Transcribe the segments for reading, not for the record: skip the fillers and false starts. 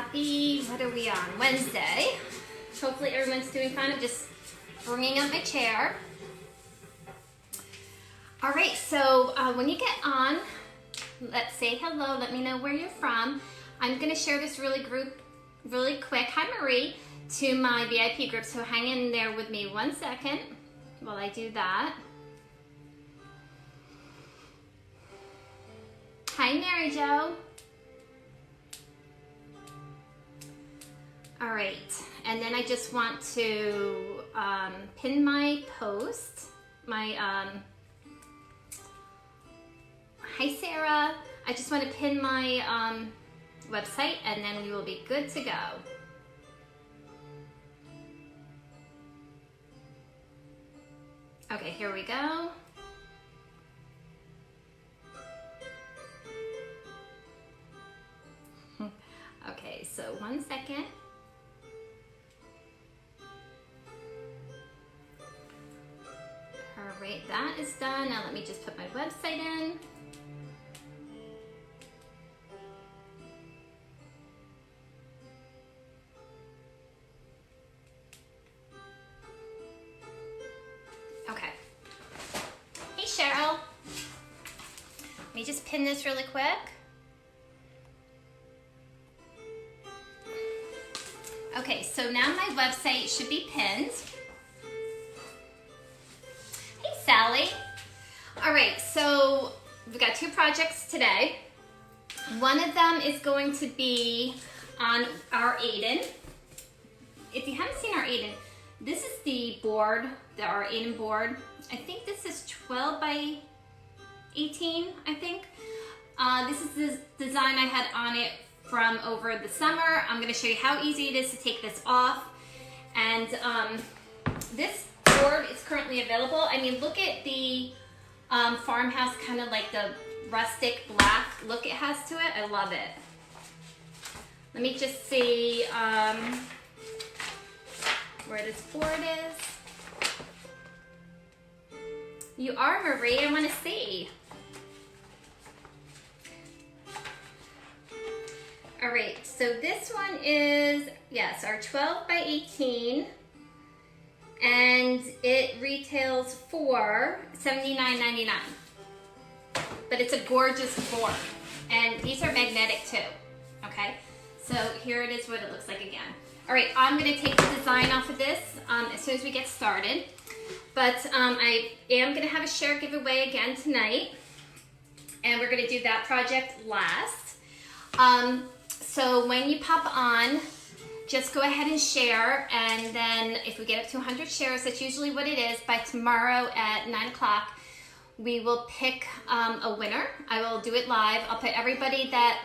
Happy, what are we on? Wednesday. Hopefully everyone's doing fine. I'm just bringing up my chair. All right, so when you get on, let's say hello. Let me know where you're from. I'm gonna share this really quick. Hi, Marie, to my VIP group. So hang in there with me 1 second while I do that. Hi, Mary Jo. All right, and then I just want to pin my post, hi Sarah, I just want to pin my website and then we will be good to go. Okay, here we go. Okay, so 1 second. All right, that is done. Now let me just put my website in. Okay. Hey, Cheryl. Let me just pin this really quick. Okay, so now my website should be pinned. Sally. All right, so we've got 2 projects today. One of them is going to be on our Aiden. If you haven't seen our Aiden, this is the board, our Aiden board. I think this is 12 by 18, I think. This is the design I had on it from over the summer. I'm gonna show you how easy it is to take this off. And this board is currently available. I mean, look at the farmhouse, kind of like the rustic black look it has to it. I love it. Let me just see where this board is. You are, Marie, I want to see. All right, so this one is, yes, our 12 by 18. And it retails for $79.99. But it's a gorgeous board. And these are magnetic too, okay? So here it is what it looks like again. All right, I'm gonna take the design off of this as soon as we get started. But I am gonna have a share giveaway again tonight. And we're gonna do that project last. So when you pop on, just go ahead and share, and then if we get up to 100 shares, that's usually what it is, by tomorrow at 9 o'clock, we will pick a winner. I will do it live. I'll put everybody that,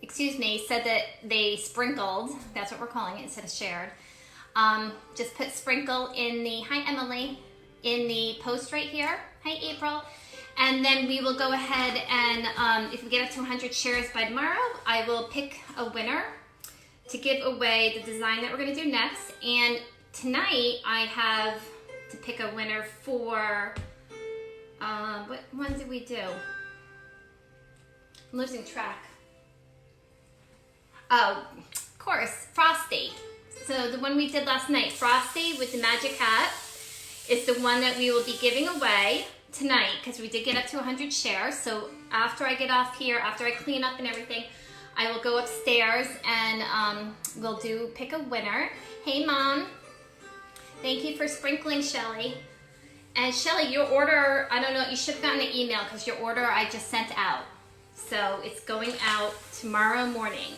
said that they sprinkled, that's what we're calling it instead of shared. Just put sprinkle in the, hi Emily, in the post right here. Hi April. And then we will go ahead and if we get up to 100 shares by tomorrow, I will pick a winner to give away the design that we're going to do next. And tonight I have to pick a winner for, what one did we do? I'm losing track. Oh, of course, Frosty. So the one we did last night, Frosty with the magic hat, is the one that we will be giving away tonight because we did get up to 100 shares. So after I get off here, after I clean up and everything, I will go upstairs and we'll pick a winner. Hey Mom, thank you for sprinkling, Shelly. And Shelly, your order, I don't know, you should have gotten an email because your order I just sent out. So it's going out tomorrow morning.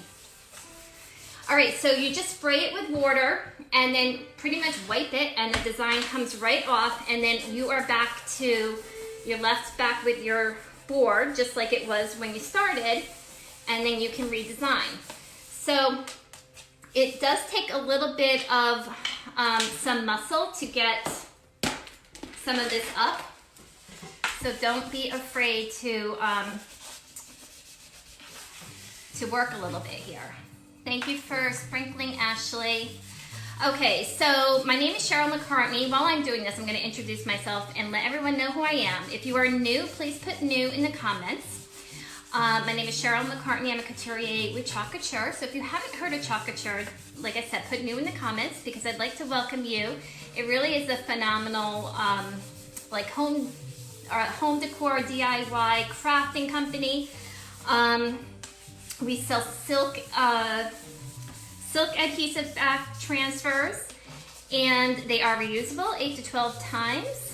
All right, so you just spray it with water and then pretty much wipe it and the design comes right off, and then you are back to, you're left back with your board just like it was when you started. And then you can redesign. So it does take a little bit of some muscle to get some of this up. So don't be afraid to work a little bit here. Thank you for sprinkling, Ashley. Okay, so my name is Cheryl McCartney. While I'm doing this, I'm going to introduce myself and let everyone know who I am. If you are new, please put new in the comments. My name is Cheryl McCartney. I'm a couturier with Chalk Couture. So if you haven't heard of Chalk Couture, like I said, put new in the comments because I'd like to welcome you. It really is a phenomenal like home decor, DIY, crafting company. We sell silk adhesive back transfers, and they are reusable 8 to 12 times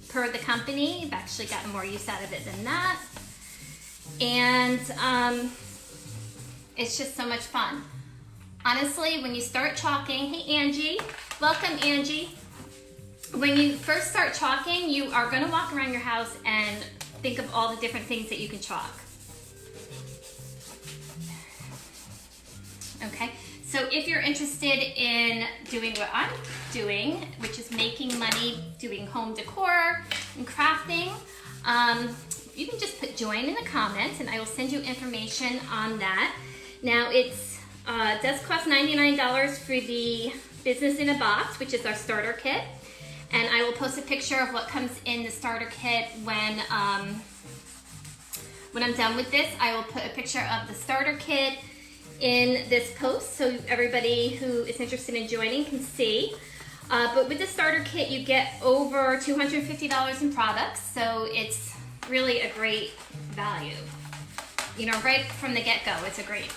per the company. I've actually gotten more use out of it than that. And it's just so much fun. Honestly, when you start chalking, hey Angie, welcome Angie. When you first start chalking, you are gonna walk around your house and think of all the different things that you can chalk. Okay, so if you're interested in doing what I'm doing, which is making money doing home decor and crafting, you can just put join in the comments and I will send you information on that. Now it does cost $99 for the Business in a Box, which is our starter kit. And I will post a picture of what comes in the starter kit when I'm done with this. I will put a picture of the starter kit in this post so everybody who is interested in joining can see. But with the starter kit, you get over $250 in products, so it's really a great value. You know, right from the get-go, it's a great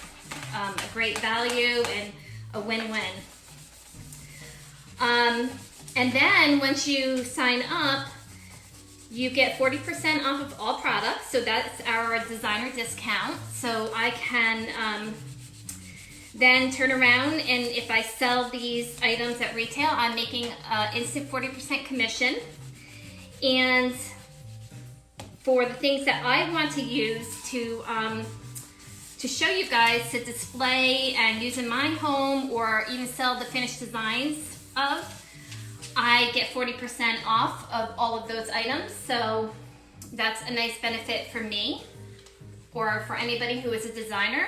value and a win-win. And then once you sign up, you get 40% off of all products. So that's our designer discount. So I can then turn around, and if I sell these items at retail, I'm making instant 40% commission. And for the things that I want to use to show you guys to display and use in my home, or even sell the finished designs of, I get 40% off of all of those items. So that's a nice benefit for me or for anybody who is a designer,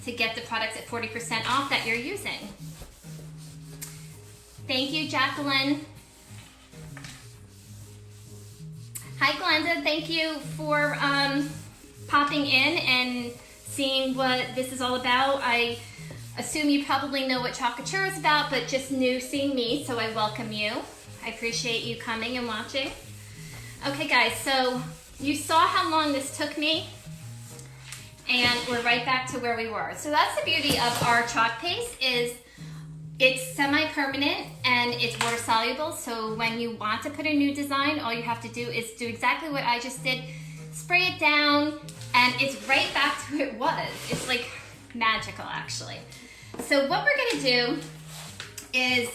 to get the products at 40% off that you're using. Thank you, Jacqueline. Hi, Glenda. Thank you for popping in and seeing what this is all about. I assume you probably know what Chalk Couture is about, but just new seeing me, so I welcome you. I appreciate you coming and watching. Okay, guys, so you saw how long this took me, and we're right back to where we were. So that's the beauty of our chalk paste, is it's semi-permanent and it's water soluble. So when you want to put a new design, all you have to do is do exactly what I just did. Spray it down and it's right back to what it was. It's like magical, actually. So what we're gonna do is,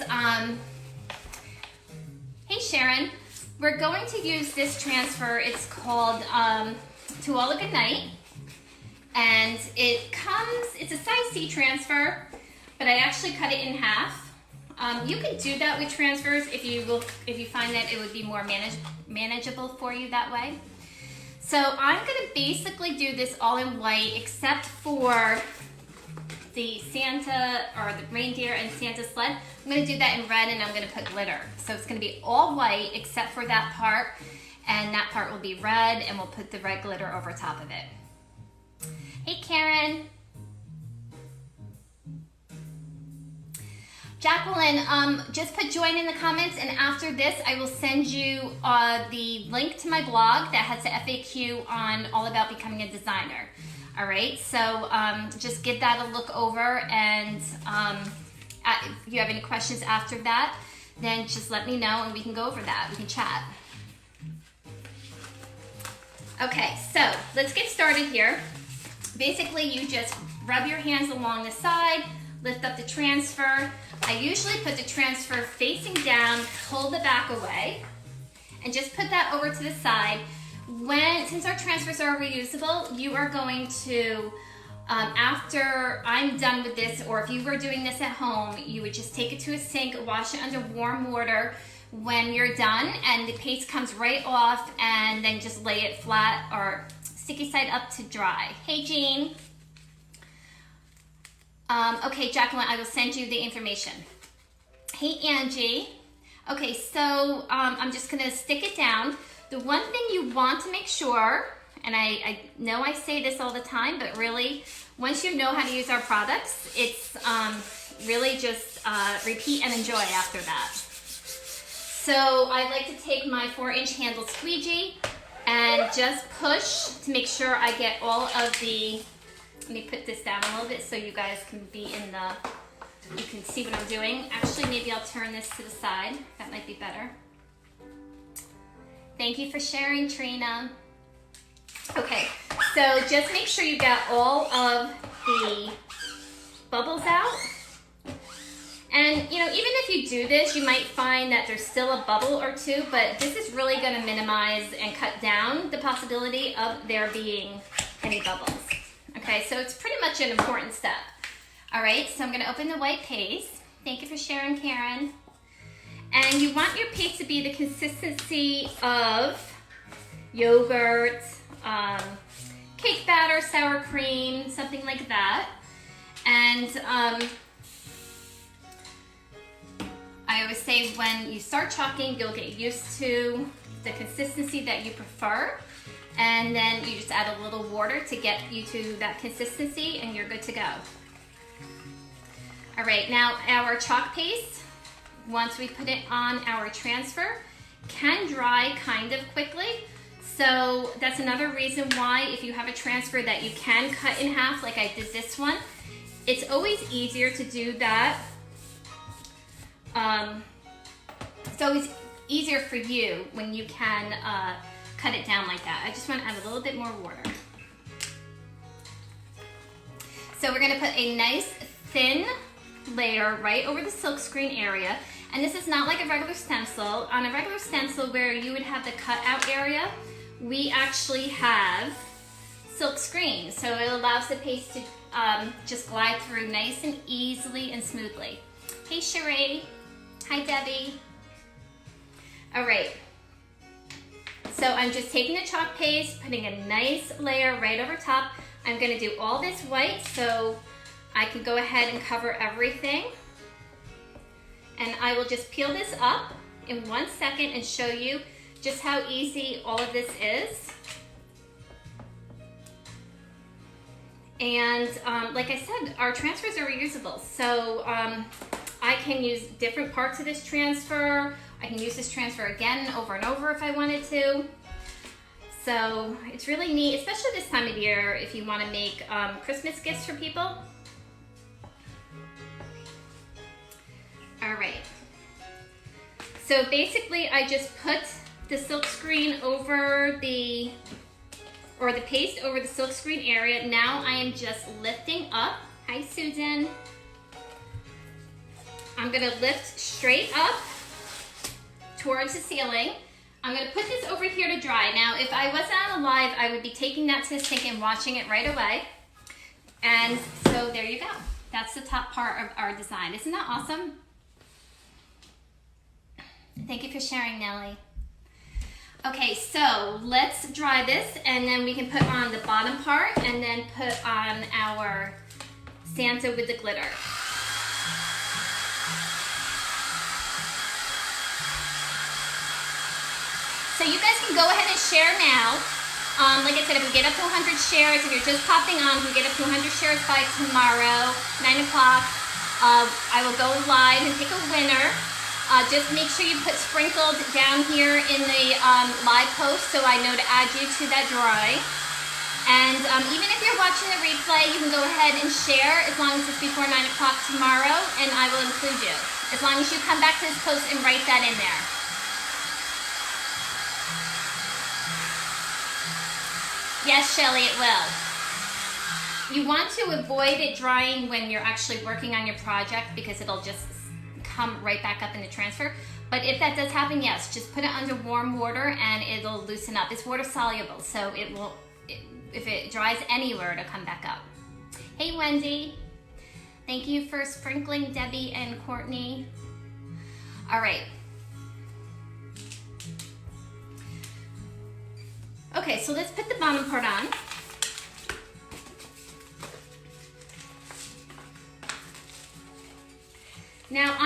hey Sharon, we're going to use this transfer. It's called To All A Goodnight. And it's a size C transfer, but I actually cut it in half. You can do that with transfers if you find that it would be more manageable for you that way. So I'm gonna basically do this all in white, except for the Santa, or the reindeer and Santa sled. I'm gonna do that in red, and I'm gonna put glitter. So it's gonna be all white except for that part, and that part will be red, and we'll put the red glitter over top of it. Hey Karen. Jacqueline, just put join in the comments, and after this I will send you the link to my blog that has the FAQ on all about becoming a designer. All right, so just give that a look over, and if you have any questions after that, then just let me know and we can go over that. We can chat. Okay, so let's get started here. Basically, you just rub your hands along the side, lift up the transfer. I usually put the transfer facing down, pull the back away, and just put that over to the side. Since our transfers are reusable, you are going to, after I'm done with this, or if you were doing this at home, you would just take it to a sink, wash it under warm water when you're done, and the paste comes right off, and then just lay it flat or sticky side up to dry. Hey Jean. Okay, Jacqueline, I will send you the information. Hey Angie. Okay, so I'm just gonna stick it down. The one thing you want to make sure, and I know I say this all the time, but really, once you know how to use our products, it's really just repeat and enjoy after that. So I like to take my 4-inch handle squeegee and just push to make sure I get all of the, let me put this down a little bit so you guys can be in the, you can see what I'm doing. Actually, maybe I'll turn this to the side. That might be better. Thank you for sharing, Trina. Okay, so just make sure you got all of the bubbles out. And you know, even if you do this, you might find that there's still a bubble or two, but this is really going to minimize and cut down the possibility of there being any bubbles. Okay, so it's pretty much an important step. All right, so I'm going to open the white paste. Thank you for sharing, Karen. And you want your paste to be the consistency of yogurt, cake batter, sour cream, something like that. And I always say when you start chalking, you'll get used to the consistency that you prefer. And then you just add a little water to get you to that consistency and you're good to go. All right, now our chalk paste, once we put it on our transfer, can dry kind of quickly. So that's another reason why if you have a transfer that you can cut in half, like I did this one, it's always easier to do that. It's always easier for you when you can cut it down like that. I just want to add a little bit more water. So we're going to put a nice thin layer right over the silkscreen area. And this is not like a regular stencil. On a regular stencil where you would have the cutout area, we actually have silk screen. So it allows the paste to just glide through nice and easily and smoothly. Hey Sheree. Hi Debbie. All right. So I'm just taking the chalk paste, putting a nice layer right over top. I'm gonna do all this white so I can go ahead and cover everything. And I will just peel this up in 1 second and show you just how easy all of this is. And like I said, our transfers are reusable. So I can use different parts of this transfer. I can use this transfer again over and over if I wanted to. So it's really neat, especially this time of year if you want to make Christmas gifts for people. All right. So basically I just put the silk screen over the paste over the silk screen area. Now I am just lifting up. Hi Susan. I'm gonna lift straight up towards the ceiling. I'm gonna put this over here to dry. Now, if I wasn't on a live, I would be taking that to the sink and washing it right away. And so there you go. That's the top part of our design. Isn't that awesome? Thank you for sharing, Nellie. Okay, so let's dry this and then we can put on the bottom part and then put on our Santa with the glitter. So you guys can go ahead and share now. Like I said, if we get up to 100 shares, if you're just popping on, if we get up to 100 shares by tomorrow, 9 o'clock, I will go live and pick a winner. Just make sure you put sprinkled down here in the live post so I know to add you to that drawing. And even if you're watching the replay, you can go ahead and share as long as it's before 9 o'clock tomorrow, and I will include you. As long as you come back to this post and write that in there. Yes, Shelly, it will. You want to avoid it drying when you're actually working on your project because it'll just come right back up in the transfer. But if that does happen, yes, just put it under warm water and it'll loosen up. It's water soluble, so it will, if it dries anywhere, it'll come back up. Hey, Wendy. Thank you for sprinkling, Debbie and Courtney. All right. Okay, so let's put the bottom part on. Now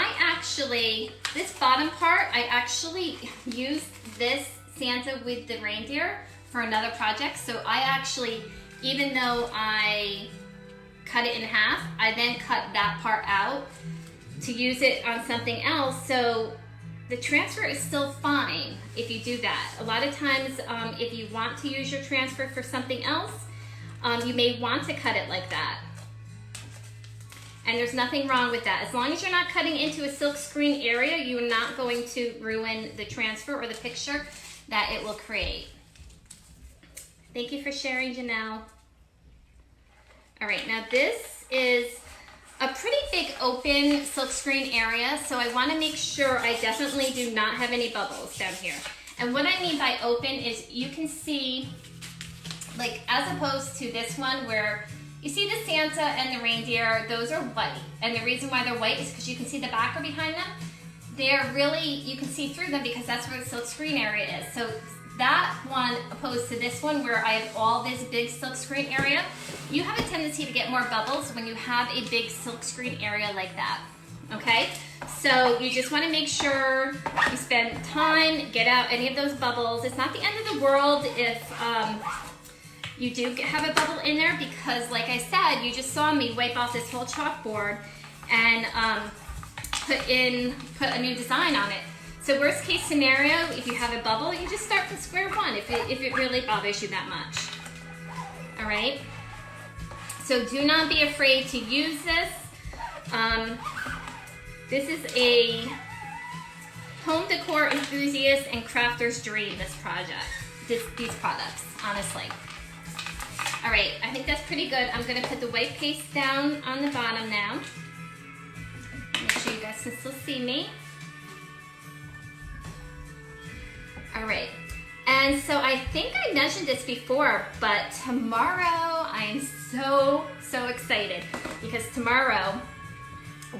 this bottom part, I actually used this Santa with the reindeer for another project. So I actually, even though I cut it in half, I then cut that part out to use it on something else. So the transfer is still fine if you do that. A lot of times, if you want to use your transfer for something else, you may want to cut it like that. And there's nothing wrong with that. As long as you're not cutting into a silk screen area, you're not going to ruin the transfer or the picture that it will create. Thank you for sharing, Janelle. All right, now this is a pretty big open silkscreen area, so I want to make sure I definitely do not have any bubbles down here. And what I mean by open is you can see, like, as opposed to this one where you see the Santa and the reindeer, those are white. And the reason why they're white is because you can see the backer behind them. They're really, you can see through them because that's where the silk screen area is. So that one opposed to this one where I have all this big silk screen area, you have a tendency to get more bubbles when you have a big silk screen area like that, okay? So you just wanna make sure you spend time, get out any of those bubbles. It's not the end of the world if you do have a bubble in there because, like I said, you just saw me wipe off this whole chalkboard and put a new design on it. So worst case scenario, if you have a bubble, you just start from square one if it really bothers you that much. All right? So do not be afraid to use this. This is a home decor enthusiast and crafter's dream, this project, these products, honestly. All right, I think that's pretty good. I'm gonna put the white paste down on the bottom now. Make sure you guys can still see me. All right, and so I think I mentioned this before, but tomorrow I am so excited because tomorrow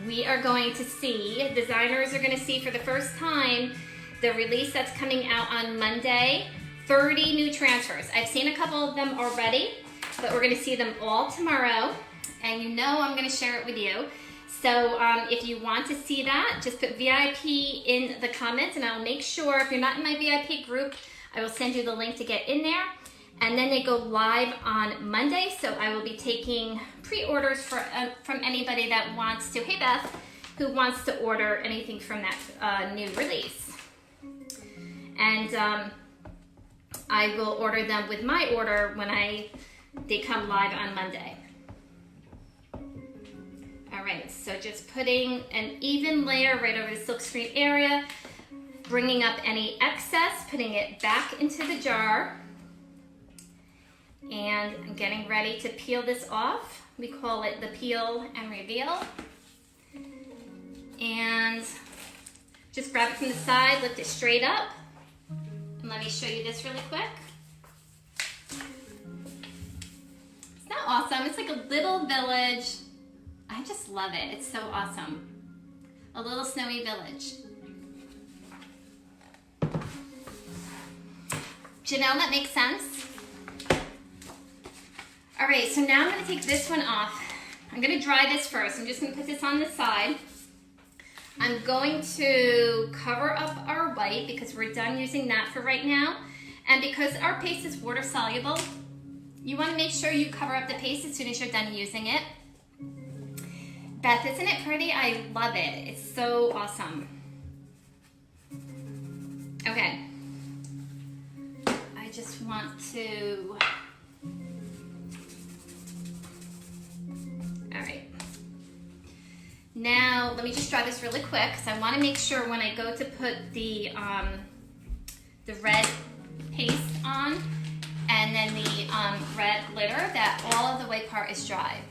we are going to see, designers are going to see for the first time the release that's coming out on Monday, 30 new transfers. I've seen a couple of them already, but we're going to see them all tomorrow, and you know I'm going to share it with you. So if you want to see that, just put VIP in the comments and I'll make sure, if you're not in my VIP group, I will send you the link to get in there. And then they go live on Monday, so I will be taking pre-orders from anybody that wants to, hey Beth, who wants to order anything from that new release. And I will order them with my order when they come live on Monday. All right, so just putting an even layer right over the silkscreen area, bringing up any excess, putting it back into the jar, and I'm getting ready to peel this off. We call it the peel and reveal. And just grab it from the side, lift it straight up, and let me show you this really quick. Isn't that awesome? It's like a little village. I just love it. It's so awesome. A little snowy village. Janelle, that makes sense? All right, so now I'm gonna take this one off. I'm gonna dry this first. I'm just gonna put this on the side. I'm going to cover up our white because we're done using that for right now. And because our paste is water soluble, you wanna make sure you cover up the paste as soon as you're done using it. Beth, isn't it pretty? I love it. It's so awesome. Okay. I just want to... All right. Now, let me just dry this really quick because I want to make sure when I go to put the red paste on and then the red glitter that all of the white part is dry.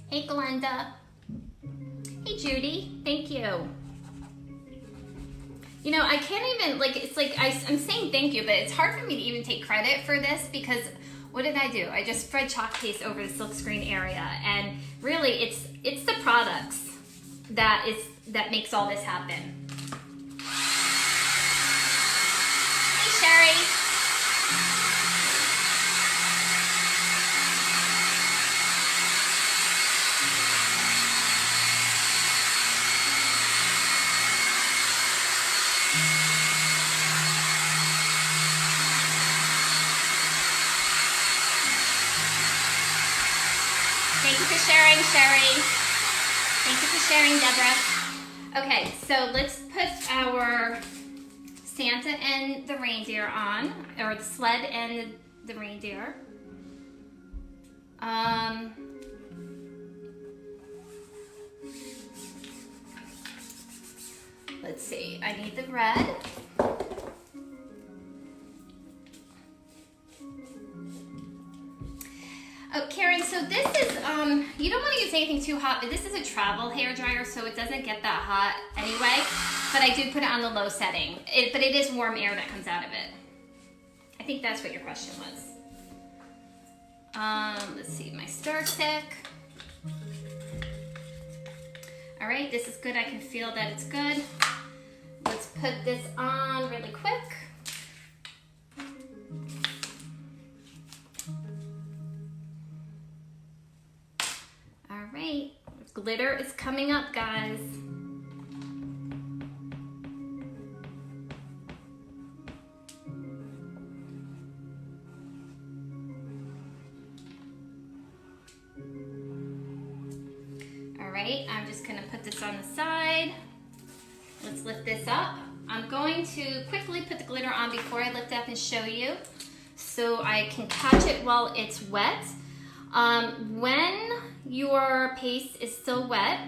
Hey Glenda. Hey Judy, thank you. You know, I can't even, like, it's like I'm saying thank you, but it's hard for me to even take credit for this because what did I do? I just spread chalk paste over the silkscreen area, and really it's the products that makes all this happen. Hey Sherry. Thank you for sharing, Sherry. Thank you for sharing, Deborah. Okay, so let's put our Santa and the reindeer on, or the sled and the reindeer. Let's see, I need the red. Oh, Karen, so this is, you don't want to use anything too hot, but this is a travel hair dryer, so it doesn't get that hot anyway, but I do put it on the low setting. But it is warm air that comes out of it. I think that's what your question was. Let's see, my stir stick. All right, this is good. I can feel that it's good. Let's put this on really quick. All right, glitter is coming up, guys. All right, I'm just gonna put this on the side. Let's lift this up. I'm going to quickly put the glitter on before I lift up and show you, so I can catch it while it's wet. When your paste is still wet,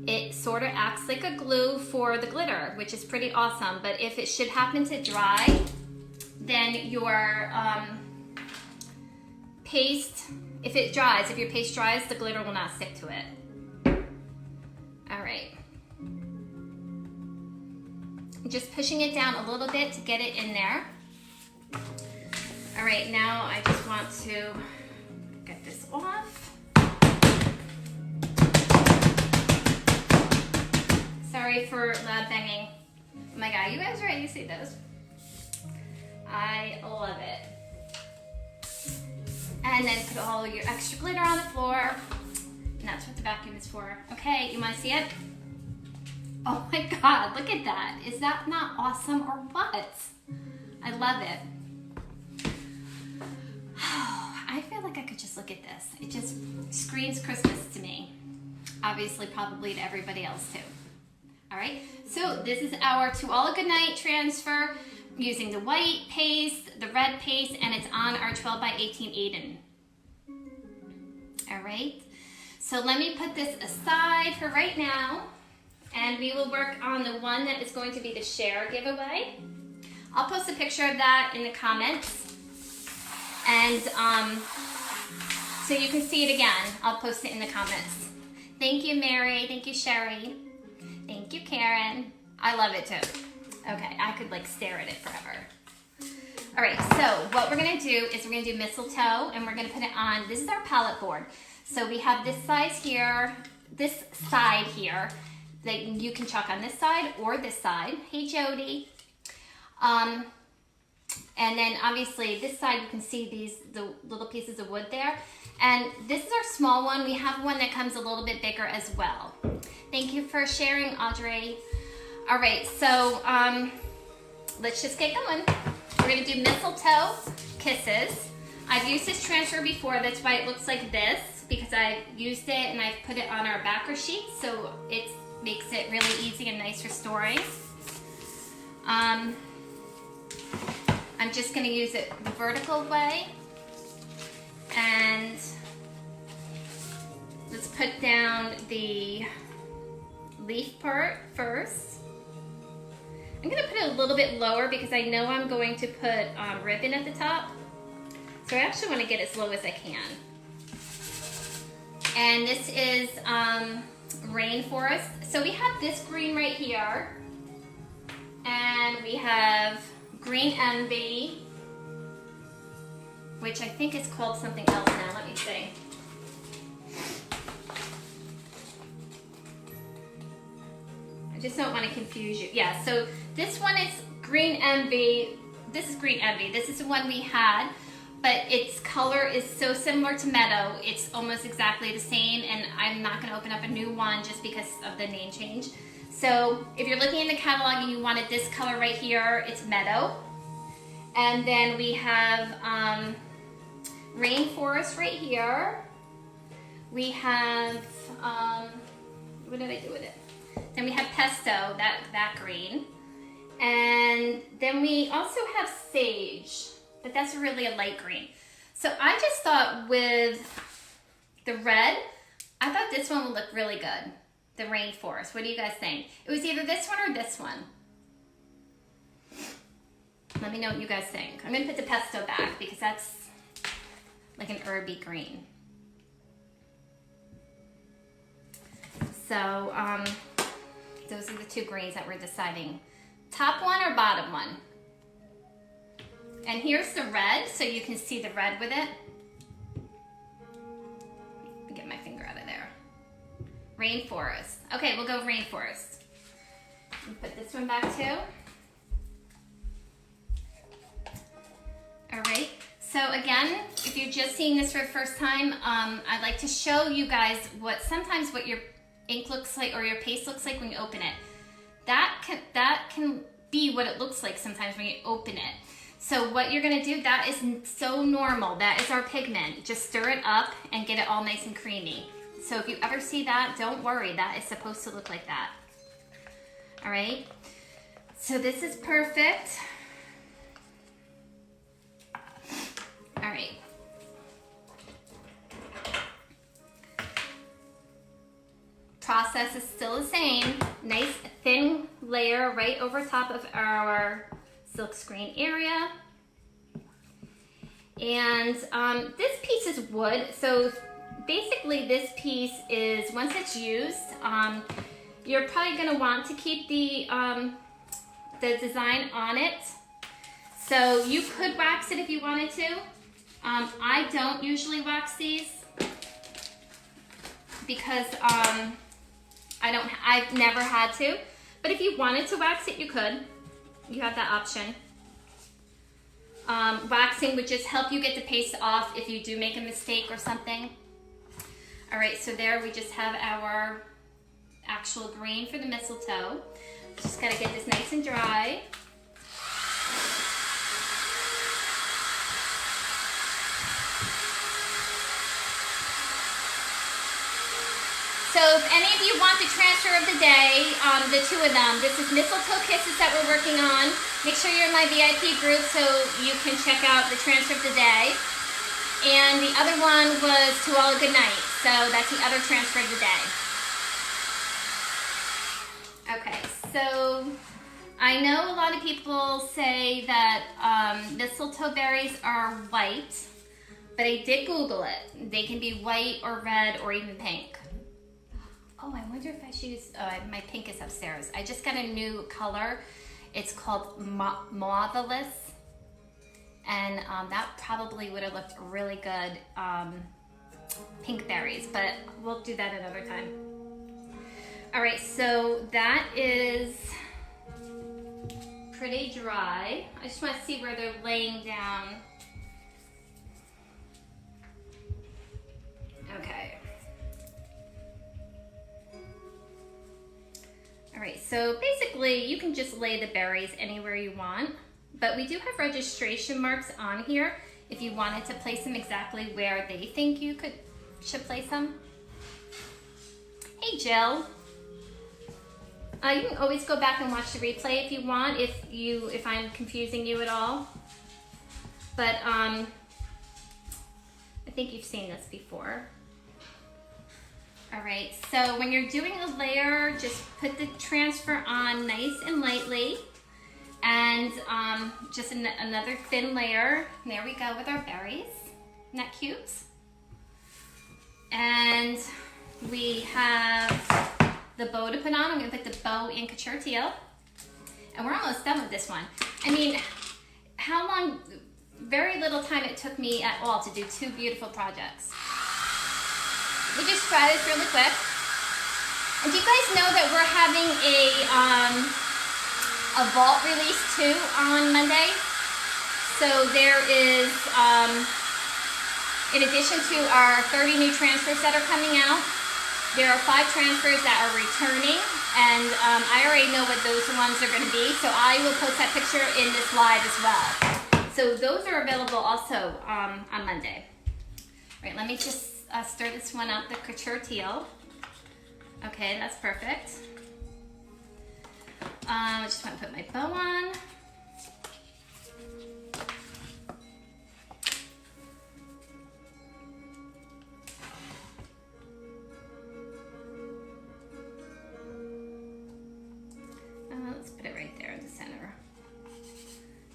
it sort of acts like a glue for the glitter, which is pretty awesome. But if it should happen to dry, then your paste, if your paste dries, the glitter will not stick to it. All right. Just pushing it down a little bit to get it in there. All right, now I just want to get this off. Sorry for loud banging. Oh my God, you guys ready to see this? I love it. And then put all your extra glitter on the floor. And that's what the vacuum is for. Okay, you wanna see it? Oh my God, look at that. Is that not awesome or what? I love it. I feel like I could just look at this. It just screams Christmas to me. Obviously, probably to everybody else too. All right, so this is our To All A Goodnight transfer using the white paste, the red paste, and it's on our 12 by 18 Aiden. All right, so let me put this aside for right now. And we will work on the one that is going to be the share giveaway. I'll post a picture of that in the comments. And so you can see it again. I'll post it in the comments. Thank you, Mary. Thank you, Sherry. Thank you, Karen. I love it too. Okay, I could like stare at it forever. All right, so what we're gonna do is we're gonna do mistletoe and we're gonna put it on, this is our palette board. So we have this side here, that you can chalk on this side or this side. Hey, Jody. And then obviously this side you can see the little pieces of wood there. And this is our small one. We have one that comes a little bit bigger as well. Thank you for sharing, Audrey. All right, so let's just get going. We're gonna do mistletoe kisses. I've used this transfer before, that's why it looks like this, because I've used it and I've put it on our backer sheet, so it makes it really easy and nice for storing. I'm just gonna use it the vertical way. And let's put down the leaf part first. I'm gonna put it a little bit lower because I know I'm going to put ribbon at the top. So I actually wanna get as low as I can. And this is Rainforest. So we have this green right here. And we have Green Envy, which I think is called something else now. Let me see. I just don't want to confuse you. Yeah, so this one is Green Envy. This is Green Envy. This is the one we had, but its color is so similar to Meadow. It's almost exactly the same, and I'm not going to open up a new one just because of the name change. So if you're looking in the catalog and you wanted this color right here, it's Meadow. And then we have Rainforest right here, We have, what did I do with it? Then we have pesto, that green. And then we also have sage, but that's really a light green. So I just thought with the red, I thought this one would look really good. The rainforest. What do you guys think? It was either this one or this one. Let me know what you guys think. I'm gonna put the pesto back because that's like an herby green. So those are the two greens that we're deciding. Top one or bottom one? And here's the red, so you can see the red with it. Let me get my finger out of there. Rainforest. Okay, we'll go rainforest. Put this one back too. All right, so again, if you're just seeing this for the first time, I'd like to show you guys sometimes what your ink looks like or your paste looks like when you open it. That can be what it looks like sometimes when you open it. So what you're gonna do, that is so normal. That is our pigment. Just stir it up and get it all nice and creamy. So if you ever see that, don't worry, that is supposed to look like that. All right, so this is perfect. All right. Process is still the same. Nice thin layer right over top of our silk screen area. And this piece is wood. So basically this piece is, once it's used, you're probably gonna want to keep the design on it. So you could wax it if you wanted to. I don't usually wax these because I've never had to. But if you wanted to wax it, you could. You have that option. Waxing would just help you get the paste off if you do make a mistake or something. All right, so there we just have our actual green for the mistletoe. Just gotta get this nice and dry. So if any of you want the transfer of the day, the two of them, this is Mistletoe Kisses that we're working on. Make sure you're in my VIP group so you can check out the transfer of the day. And the other one was To All A Goodnight. So that's the other transfer of the day. Okay, so I know a lot of people say that mistletoe berries are white, but I did Google it. They can be white or red or even pink. Oh, I wonder if I should use, my pink is upstairs. I just got a new color. It's called Marvelous. And that probably would have looked really good, pink berries, but we'll do that another time. All right, so that is pretty dry. I just want to see where they're laying down. Okay. All right, so basically you can just lay the berries anywhere you want, but we do have registration marks on here if you wanted to place them exactly where they think you should place them. Hey, Jill. You can always go back and watch the replay if you want, if I'm confusing you at all. But I think you've seen this before. All right, so when you're doing a layer, just put the transfer on nice and lightly, and just another thin layer. There we go with our berries. Isn't that cute? And we have the bow to put on. I'm gonna put the bow in couture teal. And we're almost done with this one. I mean, how long, very little time it took me at all to do two beautiful projects. We just try this really quick. And do you guys know that we're having a vault release too on Monday? So there is, in addition to our 30 new transfers that are coming out, there are 5 transfers that are returning, and I already know what those ones are going to be, so I will post that picture in this live as well. So those are available also on Monday. All right, let me just stir this one up, the couture teal. Okay, that's perfect. I just want to put my bow on. Let's put it right there in the center.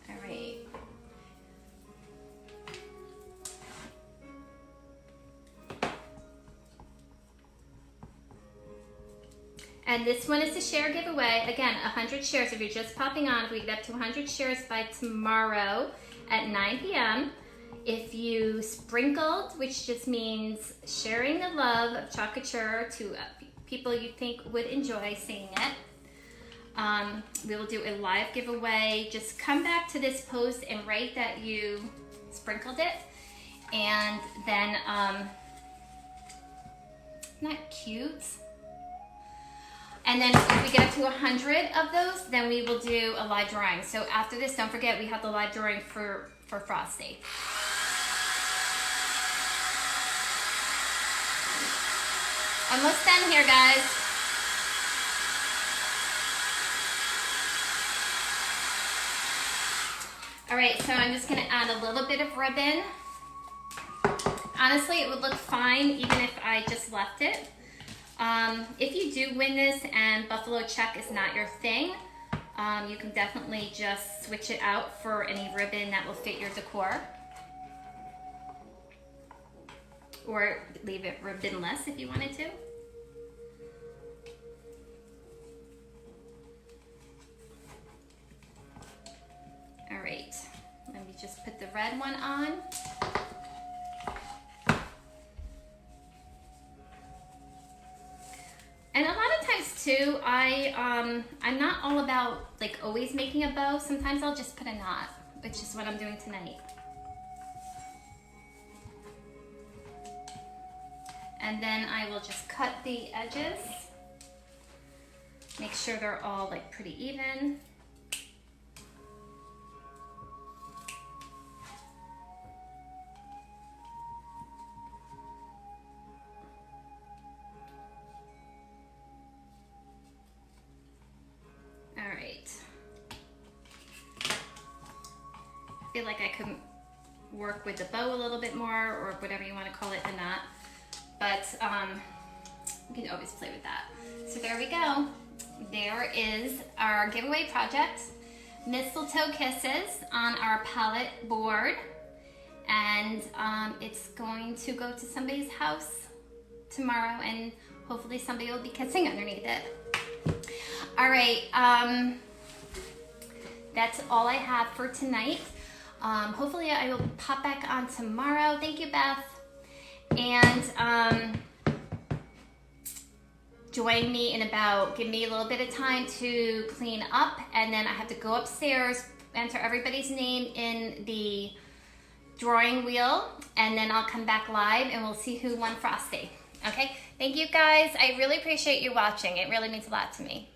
All right. And this one is a share giveaway. Again, 100 shares. If you're just popping on, if we get up to 100 shares by tomorrow at 9 p.m., if you sprinkled, which just means sharing the love of Chocolate to people you think would enjoy seeing it, we will do a live giveaway. Just come back to this post and write that you sprinkled it. And then, not cute. And then if we get up to 100 of those, then we will do a live drawing. So after this, don't forget we have the live drawing for Frosty. Almost done here, guys. All right, so I'm just gonna add a little bit of ribbon. Honestly, it would look fine even if I just left it. If you do win this and buffalo check is not your thing, you can definitely just switch it out for any ribbon that will fit your decor. Or leave it ribbonless if you wanted to. All right, let me just put the red one on. And a lot of times too, I'm not all about like always making a bow. Sometimes I'll just put a knot, which is what I'm doing tonight. And then I will just cut the edges. Make sure they're all like pretty even. I feel like I could work with the bow a little bit more, or whatever you want to call it, the knot. But you can always play with that. So there we go. There is our giveaway project, Mistletoe Kisses, on our palette board. And it's going to go to somebody's house tomorrow, and hopefully somebody will be kissing underneath it. All right, that's all I have for tonight. Hopefully I will pop back on tomorrow. Thank you, Beth. And join me in about, give me a little bit of time to clean up, and then I have to go upstairs, enter everybody's name in the drawing wheel, and then I'll come back live and we'll see who won Frosty. Okay, thank you guys. I really appreciate you watching. It really means a lot to me.